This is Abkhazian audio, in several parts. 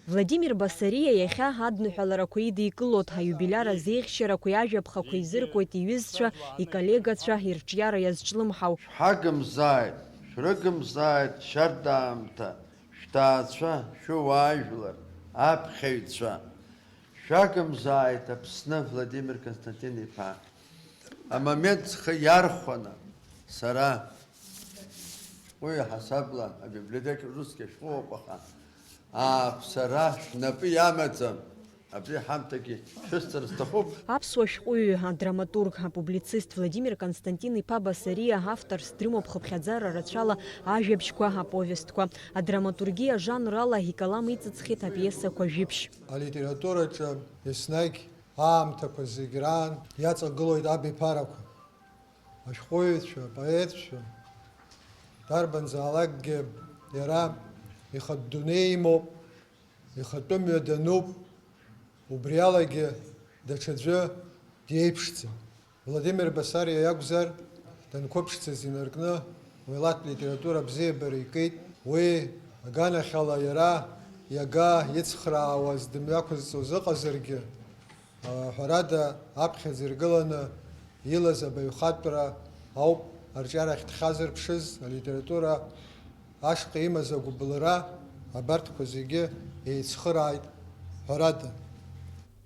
Владимир Басариа иахьа адныҳәаларақәа идикылоит, аиубилиар азеиӷьшьарақәа иажәаԥхақәа изыркуеит иҩызцәа, иколлегацәа ирҿиара иазҿлымҳау. Шәҳагымзааит, шәрыгымзааит шьардаамҭа, шәҭаацәа, шәуаажәлар, аԥхьаҩцәа. Шәагымзааит Аԥсны Владимир Константин-иԥа. Амомент иархәаны сара уи ҳасабла абиблиотека русские шәҟәоуп аха. Сара шәнапы иамаӡам. Абри ҳамҭагьы шәысҭар сҭахуп. Аԥсуа шәҟәыҩҩы, адраматург, апублицист Владимир Константин-иԥа Басариа авторс дрымоуп хыԥхьаӡара рацәала ажәабжьқәа, аповестқәа. Адраматургиа жанрала икалам иҵыҵхит апиесақәа жәибжь. Алитератураҿы еснагь аамҭақәа зегь раан иаҵагылоит абиԥарақәа. Ашәҟәыҩҩцәа, апоетцәа дарбанзаалакгьы иара ихатә дунеи имоуп, ихатәы мҩа дануп, убри алагьы даҽаӡәы диеиԥшӡам. Владимир Басариа иакәзар, данқәыԥшӡаз инаркны уи литература бзиабара икит, уи аганахьала иара иага ицхраауаз дымҩақәызҵоз ыҟазаргьы, ҳәарада аԥхьаӡа иргыланы илаз абаҩхатәра ауп арҿиарахь дхьазырԥшыз, алитература ашҟа имаз агәыблра абарҭқәа зегьы еицхырааит ҳәарада.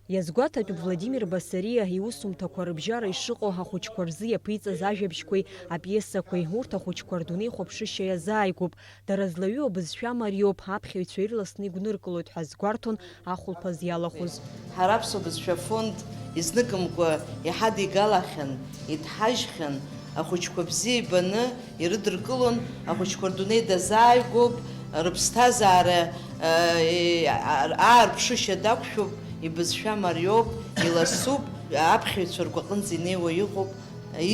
Иазгәаҭатәуп Владимир Басариа иусумҭақәа рыбжьара ишыҟоу ҳахәыҷқәа рзы иаԥиҵаз ажәабжьқәеи, апиесақәеи, урҭ ахәыҷқәа рдунеи хәаԥшышьа иазааигәоуп. Дара злаҩу абызшәа мариоуп, аԥхьаҩцәа ирласны игәныркылоит ҳәа згәарҭон ахәылԥаз иалахәыз. Ҳара аԥсуа бызшәа фонд изныкымкәа иҳадигалахьан, идҳажьхьан, ахәыҷқәа бзиа ибаны ирыдыркылон, ахәыҷқәа рдунеи дазааигәоуп, рыԥсҭазаара аарԥшышьа дақәшәоуп, ибызшәа мариоуп, иласуп, аԥхьаҩцәа ргәаҟынӡа инеиуа иҟоуп.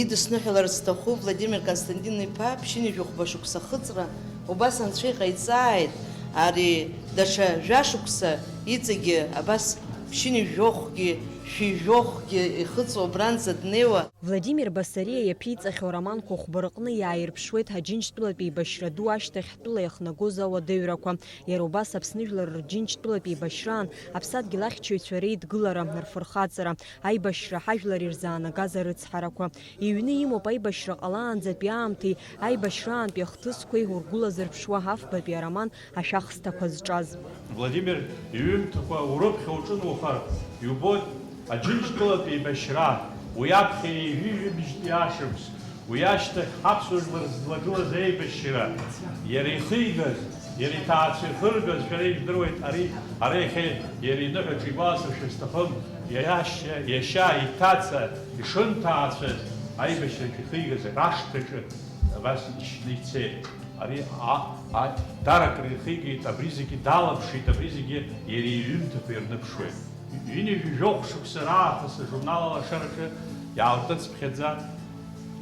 Идысныҳәаларц сҭахуп Владимир Константин-иԥа ԥшьыни жәохәба шықәса хыҵра, убас анцәа иҟаиҵааит, ари даҽа жәашықәса иҵегьы абас ԥшьыни жәохәгьы, шәи-жәохәгьы ихыҵуа абранӡа днеиуа. Владимир Басариа иаԥиҵахьоу романқәа хәба рҟны иааирԥшуеит Ҳаџьынџьтәылатәи еибашьра ду ашьҭахь ҳтәыла иахнагоз ауадаҩрақәа. Иара убас Аԥсны жәлар рџьынџьтәылатәи еибашьраан аԥсадгьыл ахьчаҩцәа реидгылара, рфырхаҵара, аибашьра ҳажәлар ирзаанагаз арыцҳарақәа. Иҩны имоуп аибашьра ҟалаанӡатәи аамҭеи, аибашьраантәи ахҭысқәеи ургәыла зырԥшуа ҳафбатәи ароман ашәахсҭақәа зҿаз. Владимир иҩымҭақәа урыԥхьа уҿынухар, иубоит Аџьынџьтәылатәи еибашьра, уи аԥхьа ижәижәыбжьтәи ашықәс, уи ашьҭахь аԥсуа жәлар злагылаз аибашьра, иара ихигаз, иара иҭаацәа ихыргаз, шәара ижәдыруеит, ари иахьа иара иныҳәаҿа игәаласыршәа сҭахым, иашьа, иҭаца, ишынҭаацәаз, аибашьраҿы ихигаз рашҭаҿы абас ишьны ицеит. Ари даракра ихигеит, абри зегьы далаԥшит, абри зегьы иара иҩымҭақәа ирныԥшуеит. Ҩынҩажәи жәохә шықәса раахыс ажурнал алашараҿы иаалҭыҵԥхьаӡа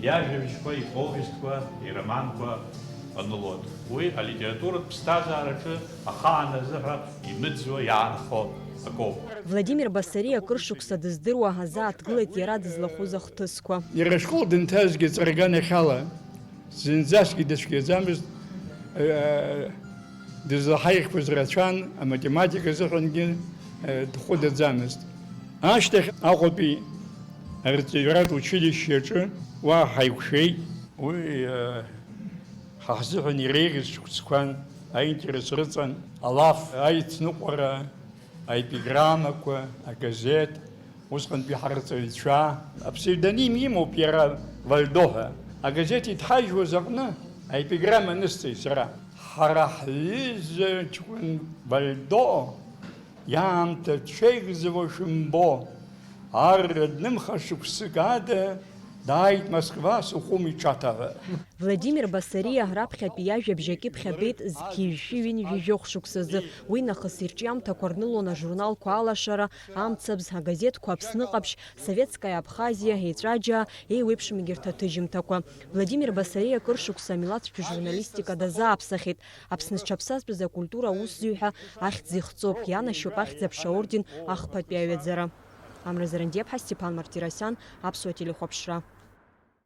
иажәабжьқәа, иповестқәа, ироманқәа анылоит. Уи алитературатә ԥсҭазаараҿы ахаан азыҳәа имыӡуа иаанхо акоуп. Владимир Басариа кыр шықәса дыздыруа ҳазааҭгылеит иара дызлахәыз ахҭысқәа. Иара ашкол дынҭазгьы ҵарганахьала зынӡаскгьы дыцәгьаӡамызт, дызлаҳаирхәыз рацәан, аматематика азыҳәангьы дхәыдаӡамызт. Ашьҭахь Аҟәатәи арҵаҩратә училишьче уа ҳаиқәшәеит. Уи ҳазыҳәан иреиӷьыз шықәсқәан, аинтерес рыҵан, алаф, аицныҟәара, аепиграммақәа, агазеҭ, усҟантәи ҳарҵаҩцәа. Апсевдоним имоуп иара Вальдо ҳәа. Агазеҭ иҭҳажьуаз аҟны аепиграмма нысҵеит сара. Ҳара ҳҩызаҷкәын Вальдо иаамҭа дшеиӷьзауа шәымбо, арра днымха шықәсык ада дааит Москва Сухум иҿаҭаҳәа. Владимир Басариа раԥхьатәи иажәабжь акьыԥхьабеит зқьижәшәи ҩынҩажәи жәохә шықәсазы. Уи нахыс ирҿиамҭақәа рнылон ажурналқәа алашара, амцабз, агазеҭқәа Аԥсны ҟаԥшь, Советская Абхазиа, еҵәаџьаа, еиуеиԥшым егьырҭ аҭыжьымҭақәа. Владимир Басариа кыр шықәса амилаҭтә журналистика дазааԥсахьеит. Аԥсны зҽаԥсазтәыз акультура аусзуҩҳәа ахьӡ ихҵоуп, ианашьоуп ахьӡ-аԥша аорден ахԥатәи аҩаӡара. Амра Зарандиаԥҳа, Степан Мартиросиан, Аԥсуа телехәаԥшра.